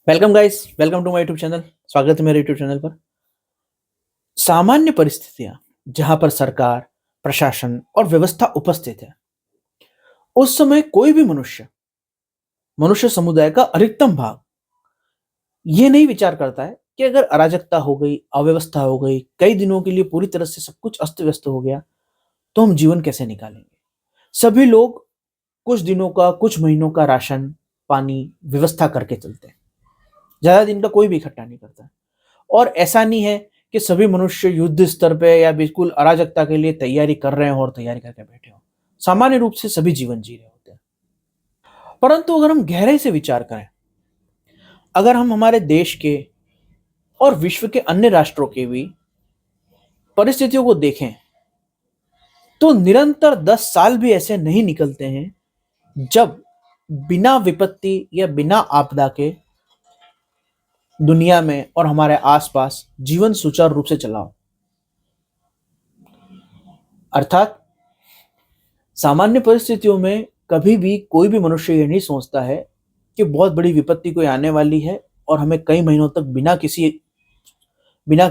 Welcome guys, welcome to my YouTube channel. स्वागत है मेरे यूट्यूब चैनल पर। सामान्य परिस्थितियां जहां पर सरकार, प्रशासन और व्यवस्था उपस्थित है, उस समय कोई भी मनुष्य मनुष्य समुदाय का अधिकतम भाग ये नहीं विचार करता है कि अगर अराजकता हो गई, अव्यवस्था हो गई, कई दिनों के लिए पूरी तरह से सब कुछ अस्त व्यस्त हो गया, तो हम जीवन कैसे निकालेंगे। सभी लोग कुछ दिनों का, कुछ महीनों का राशन पानी व्यवस्था करके चलते हैं। ज्यादा दिन का कोई भी इकट्ठा नहीं करता। और ऐसा नहीं है कि सभी मनुष्य युद्ध स्तर पे या बिल्कुल अराजकता के लिए तैयारी कर रहे हो और तैयारी करके बैठे हो। सामान्य रूप से सभी जीवन जी रहे होते हैं। परंतु अगर हम गहराई से विचार करें, अगर हम हमारे देश के और विश्व के अन्य राष्ट्रों के भी परिस्थितियों को देखें, तो निरंतर 10 साल भी ऐसे नहीं निकलते हैं जब बिना विपत्ति या बिना आपदा के दुनिया में और हमारे आसपास जीवन सुचारू रूप से चला हो। अर्थात सामान्य परिस्थितियों में कभी भी कोई भी मनुष्य ये नहीं सोचता है कि बहुत बड़ी विपत्ति कोई आने वाली है और हमें कई महीनों तक बिना किसी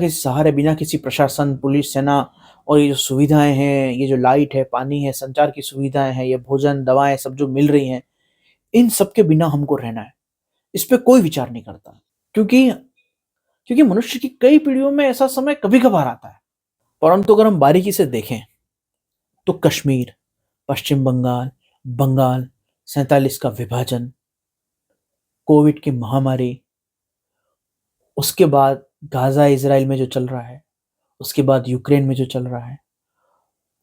सहारे, बिना किसी प्रशासन, पुलिस, सेना और ये जो सुविधाएं हैं, ये जो लाइट है, पानी है, संचार की सुविधाएं हैं, ये भोजन, दवाएं सब जो मिल रही हैं, इन सब के बिना हमको रहना है। इस पे कोई विचार नहीं करता, क्योंकि क्योंकि मनुष्य की कई पीढ़ियों में ऐसा समय कभी कभार आता है। परंतु अगर हम बारीकी से देखें तो कश्मीर, पश्चिम बंगाल, बंगाल, 47 का विभाजन, कोविड की महामारी, उसके बाद गाजा इजराइल में जो चल रहा है, उसके बाद यूक्रेन में जो चल रहा है,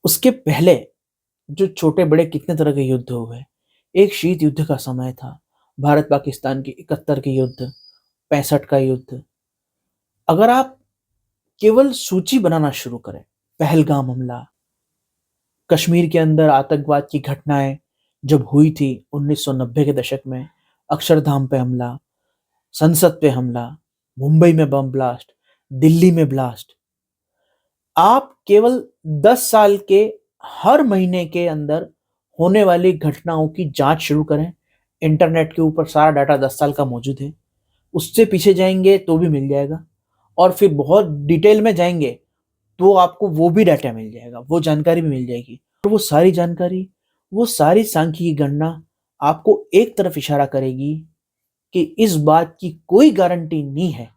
उसके पहले जो छोटे बड़े कितने तरह के युद्ध हुए। एक शीत युद्ध का समय था, भारत पाकिस्तान की 71 की युद्ध, 65 का युद्ध। अगर आप केवल सूची बनाना शुरू करें, पहलगाम हमला, कश्मीर के अंदर आतंकवाद की घटनाएं जब हुई थी 1990 के दशक में, अक्षरधाम पे हमला, संसद पे हमला, मुंबई में बम ब्लास्ट, दिल्ली में ब्लास्ट। आप केवल 10 साल के हर महीने के अंदर होने वाली घटनाओं की जांच शुरू करें। इंटरनेट के ऊपर सारा डाटा 10 साल का मौजूद है। उससे पीछे जाएंगे तो भी मिल जाएगा, और फिर बहुत डिटेल में जाएंगे तो आपको वो भी डाटा मिल जाएगा, वो जानकारी भी मिल जाएगी। और वो सारी जानकारी, वो सारी सांख्यिकी गणना आपको एक तरफ इशारा करेगी कि इस बात की कोई गारंटी नहीं है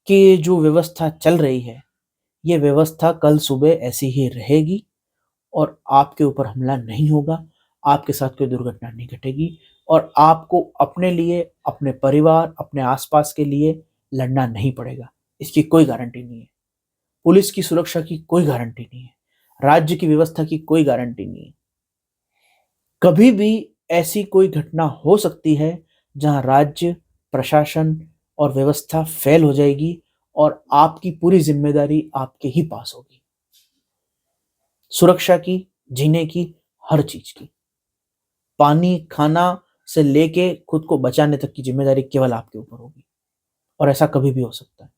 कि ये जो व्यवस्था चल रही है, ये व्यवस्था कल सुबह ऐसी ही रहेगी और आपके ऊपर हमला नहीं होगा, आपके साथ कोई दुर्घटना नहीं घटेगी और आपको अपने लिए, अपने परिवार, अपने आसपास के लिए लड़ना नहीं पड़ेगा। इसकी कोई गारंटी नहीं है। पुलिस की सुरक्षा की कोई गारंटी नहीं है। राज्य की व्यवस्था की कोई गारंटी नहीं है। कभी भी ऐसी कोई घटना हो सकती है जहां राज्य, प्रशासन और व्यवस्था फेल हो जाएगी और आपकी पूरी जिम्मेदारी आपके ही पास होगी। सुरक्षा की, जीने की, हर चीज की, पानी, खाना से लेके खुद को बचाने तक की जिम्मेदारी केवल आपके ऊपर होगी। और ऐसा कभी भी हो सकता है।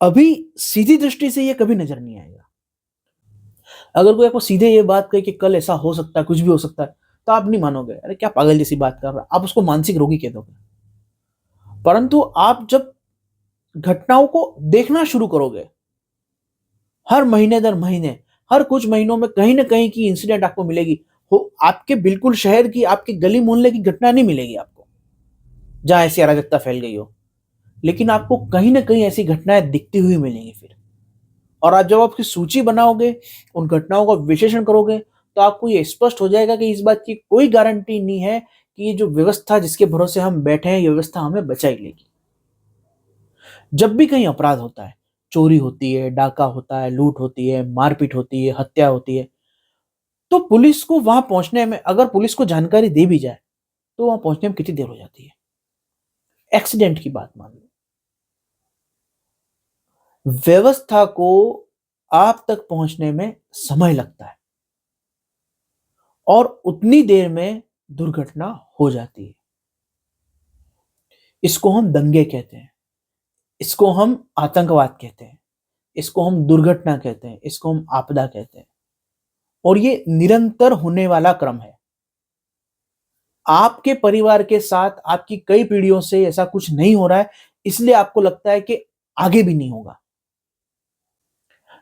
अभी सीधी दृष्टि से ये कभी नजर नहीं आएगा। अगर कोई आपको सीधे ये बात कहे कि कल ऐसा हो सकता है, कुछ भी हो सकता है, तो आप नहीं मानोगे, अरे क्या पागल जैसी बात कर रहा है, आप उसको मानसिक रोगी कह दोगे। परंतु आप जब घटनाओं को देखना शुरू करोगे, हर महीने दर महीने, हर कुछ महीनों में कहीं ना कहीं की इंसिडेंट आपको मिलेगी। हो आपके बिल्कुल शहर की, आपके गली मोहल्ले की घटना नहीं मिलेगी आपको जहां ऐसी अराजकता फैल गई हो, लेकिन आपको कहीं ना कहीं ऐसी घटनाएं दिखती हुई मिलेंगी फिर। और आप जब आपकी सूची बनाओगे, उन घटनाओं का विश्लेषण करोगे, तो आपको ये स्पष्ट हो जाएगा कि इस बात की कोई गारंटी नहीं है कि ये जो व्यवस्था जिसके भरोसे हम बैठे हैं, ये व्यवस्था हमें बचा ही लेगी। जब भी कहीं अपराध होता है, चोरी होती है, डाका होता है, लूट होती है, मारपीट होती है, हत्या होती है, तो पुलिस को वहां पहुंचने में, अगर पुलिस को जानकारी दे भी जाए, तो वहां पहुंचने में कितनी देर हो जाती है। एक्सीडेंट की बात मान लो, व्यवस्था को आप तक पहुंचने में समय लगता है और उतनी देर में दुर्घटना हो जाती है। इसको हम दंगे कहते हैं, इसको हम आतंकवाद कहते हैं, इसको हम दुर्घटना कहते हैं, इसको हम आपदा कहते हैं। और ये निरंतर होने वाला क्रम है। आपके परिवार के साथ आपकी कई पीढ़ियों से ऐसा कुछ नहीं हो रहा है, इसलिए आपको लगता है कि आगे भी नहीं होगा।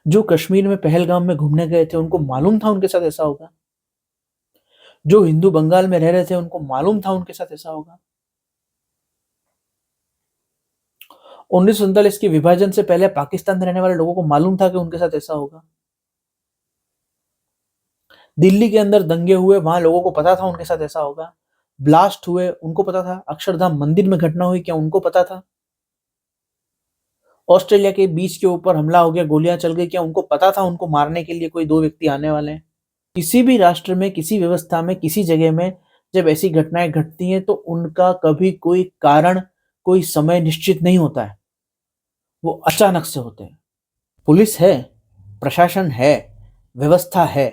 जो कश्मीर में पहलगाम में घूमने गए थे, उनको मालूम था उनके साथ ऐसा होगा। जो हिंदू बंगाल में रह रहे थे, उनको मालूम था उनके साथ ऐसा होगा। 1947 के विभाजन से पहले पाकिस्तान में रहने वाले लोगों को मालूम था कि उनके साथ ऐसा होगा। दिल्ली के अंदर दंगे हुए, वहां लोगों को पता था उनके साथ ऐसा होगा। ब्लास्ट हुए, उनको पता था। अक्षरधाम मंदिर में घटना हुई, क्या उनको पता था? ऑस्ट्रेलिया के बीच के ऊपर हमला हो गया, गोलियां चल गई, क्या उनको पता था उनको मारने के लिए कोई दो व्यक्ति आने वाले हैं? किसी भी राष्ट्र में, किसी व्यवस्था में, किसी जगह में जब ऐसी घटनाएं घटती हैं तो उनका कभी कोई कारण, कोई समय निश्चित नहीं होता है, वो अचानक से होते हैं। पुलिस है, प्रशासन है, व्यवस्था है,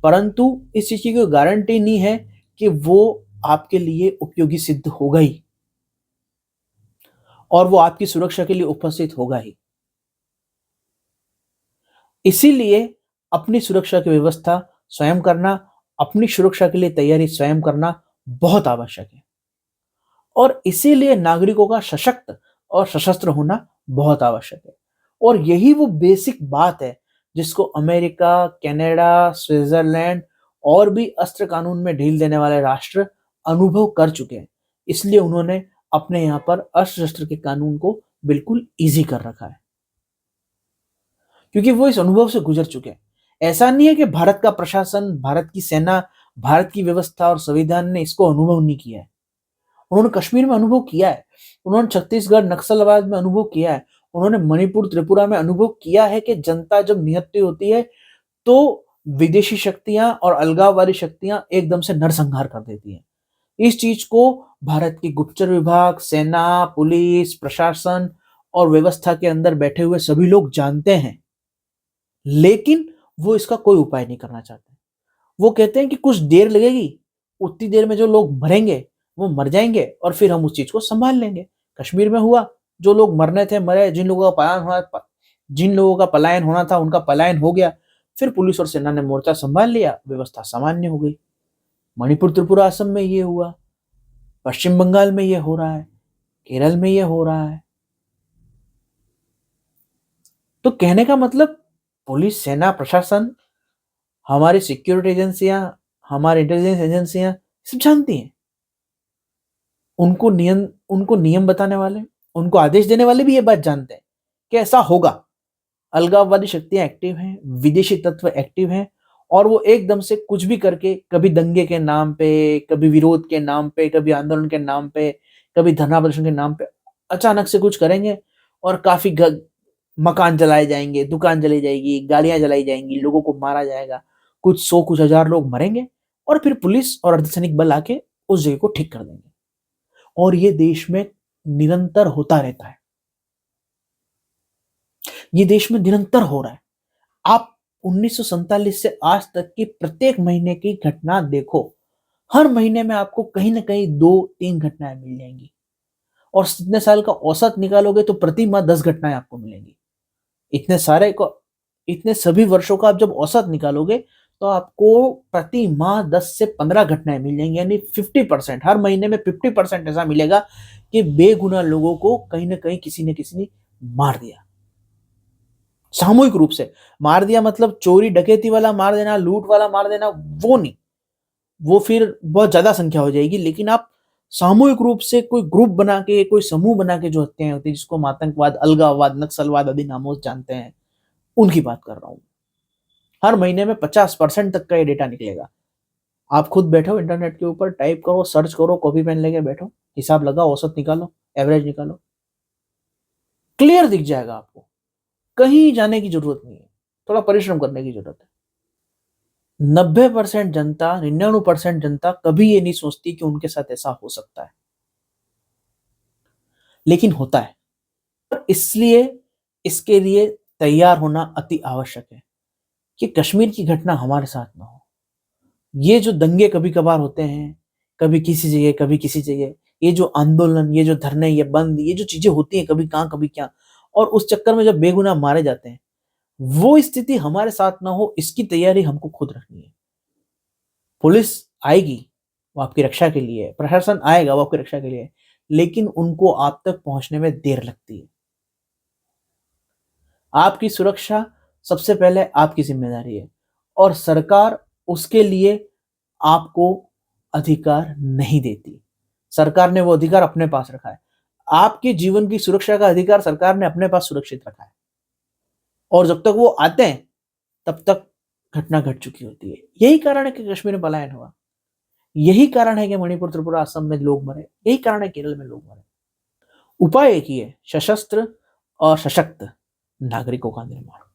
परंतु इस चीज की कोई गारंटी नहीं है कि वो आपके लिए उपयोगी सिद्ध होगा ही और वो आपकी सुरक्षा के लिए उपस्थित होगा ही। इसीलिए अपनी सुरक्षा की व्यवस्था स्वयं करना, अपनी सुरक्षा के लिए तैयारी स्वयं करना बहुत आवश्यक है। और इसीलिए नागरिकों का सशक्त और सशस्त्र होना बहुत आवश्यक है। और यही वो बेसिक बात है जिसको अमेरिका, कनाडा, स्विट्जरलैंड और भी अस्त्र कानून में ढील देने वाले राष्ट्र अनुभव कर चुके हैं। इसलिए उन्होंने अपने यहाँ पर अस्त्र शस्त्र के कानून को बिल्कुल ईजी कर रखा है, क्योंकि वो इस अनुभव से गुजर चुके हैं। ऐसा नहीं है कि भारत का प्रशासन, भारत की सेना, भारत की व्यवस्था और संविधान ने इसको अनुभव नहीं किया है। उन्होंने कश्मीर में अनुभव किया है, उन्होंने छत्तीसगढ़ नक्सलवाद में अनुभव किया है, उन्होंने मणिपुर, त्रिपुरा में अनुभव किया है कि जनता जब निहत्थे होती है तो विदेशी शक्तियां और अलगाववादी शक्तियां एकदम से नरसंहार कर देती हैं। इस चीज को भारत की गुप्तचर विभाग, सेना, पुलिस, प्रशासन और व्यवस्था के अंदर बैठे हुए सभी लोग जानते हैं, लेकिन वो इसका कोई उपाय नहीं करना चाहते। वो कहते हैं कि कुछ देर लगेगी, उतनी देर में जो लोग मरेंगे वो मर जाएंगे और फिर हम उस चीज को संभाल लेंगे। कश्मीर में हुआ, जो लोग मरने थे मरे, जिन लोगों का पलायन होना था उनका पलायन हो गया। फिर पुलिस और सेना ने मोर्चा संभाल लिया, व्यवस्था सामान्य हो गई। मणिपुर, त्रिपुरा, असम में ये हुआ, पश्चिम बंगाल में ये हो रहा है, केरल में ये हो रहा है। तो कहने का मतलब, पुलिस, सेना, प्रशासन, हमारी सिक्योरिटी एजेंसियां, हमारी इंटेलिजेंस एजेंसियां सब जानती हैं। उनको नियम बताने वाले, उनको आदेश देने वाले भी ये बात जानते हैं कि ऐसा होगा। अलगाववादी शक्तियां एक्टिव हैं, विदेशी तत्व एक्टिव हैं और वो एकदम से कुछ भी करके, कभी दंगे के नाम पे, कभी विरोध के नाम पे, कभी आंदोलन के नाम पे, कभी धरना प्रदर्शन के नाम पे अचानक से कुछ करेंगे और काफी मकान जलाए जाएंगे, दुकान जलाई जाएगी, गाड़ियां जलाई जाएंगी, लोगों को मारा जाएगा, कुछ 100 कुछ हजार लोग मरेंगे और फिर पुलिस और अर्धसैनिक बल आके उस जगह को ठीक कर देंगे। और ये देश में निरंतर होता रहता है, ये देश में निरंतर हो रहा है। आप 1947 से आज तक की प्रत्येक महीने की घटना देखो, हर महीने में आपको कहीं ना कहीं 2-3 घटनाएं मिल जाएंगी और इतने साल का औसत निकालोगे तो प्रति माह 10 घटनाएं आपको मिलेंगी। इतने सभी वर्षों का आप जब औसत निकालोगे तो आपको प्रति माह 10 से 15 घटनाएं मिल जाएंगी, यानी 50%, हर महीने में 50% ऐसा मिलेगा कि बेगुनाह लोगों को कहीं ना कहीं किसी ने मार दिया। सामूहिक रूप से मार दिया, मतलब चोरी डकैती वाला मार देना, लूट वाला मार देना, वो नहीं, वो फिर बहुत ज्यादा संख्या हो जाएगी। लेकिन आप सामूहिक रूप से कोई ग्रुप बना के, कोई समूह बना के जो हत्याएं होती है, जिसको हम आतंकवाद, अलगाववाद, नक्सलवाद आदि नामों से जानते हैं, उनकी बात कर रहा हूं। हर महीने में 50% तक का ये डेटा निकलेगा। आप खुद बैठो इंटरनेट के ऊपर, टाइप करो, सर्च करो, कॉपी पेन लेके बैठो, हिसाब लगाओ, औसत निकालो, एवरेज निकालो, क्लियर दिख जाएगा आपको। कहीं जाने की जरूरत नहीं है, थोड़ा परिश्रम करने की जरूरत है। 90% जनता, 99% जनता कभी ये नहीं सोचती कि उनके साथ ऐसा हो सकता है, लेकिन होता है। इसलिए इसके लिए तैयार होना अति आवश्यक है कि कश्मीर की घटना हमारे साथ ना हो। ये जो दंगे कभी कभार होते हैं, कभी किसी जगह, कभी किसी जगह, ये जो आंदोलन, ये जो धरने, ये बंद, ये जो चीजें होती हैं कभी कहां कभी क्या, और उस चक्कर में जब बेगुनाह मारे जाते हैं, वो स्थिति हमारे साथ ना हो, इसकी तैयारी हमको खुद रखनी है। पुलिस आएगी, वो आपकी रक्षा के लिए है, प्रशासन आएगा वो आपकी रक्षा के लिए है, लेकिन उनको आप तक पहुँचने में देर लगती है। आपकी सुरक्षा सबसे पहले आपकी ज़िम्मेदारी है और सरकार उसके लिए आपको अधिकार नहीं देती। सरकार ने वो अधिकार अपने पास रखा है। आपके जीवन की सुरक्षा का अधिकार सरकार ने अपने पास सुरक्षित रखा है और जब तक वो आते हैं, तब तक घटना घट चुकी होती है। यही कारण है कि कश्मीर में पलायन हुआ। यही कारण है कि मणिपुर, त्रिपुरा, असम में लोग मरे। यही कारण है केरल में लोग मरे। उपाय एक ही है, सशस्त्र और सशक्त नागरिकों का निर्माण।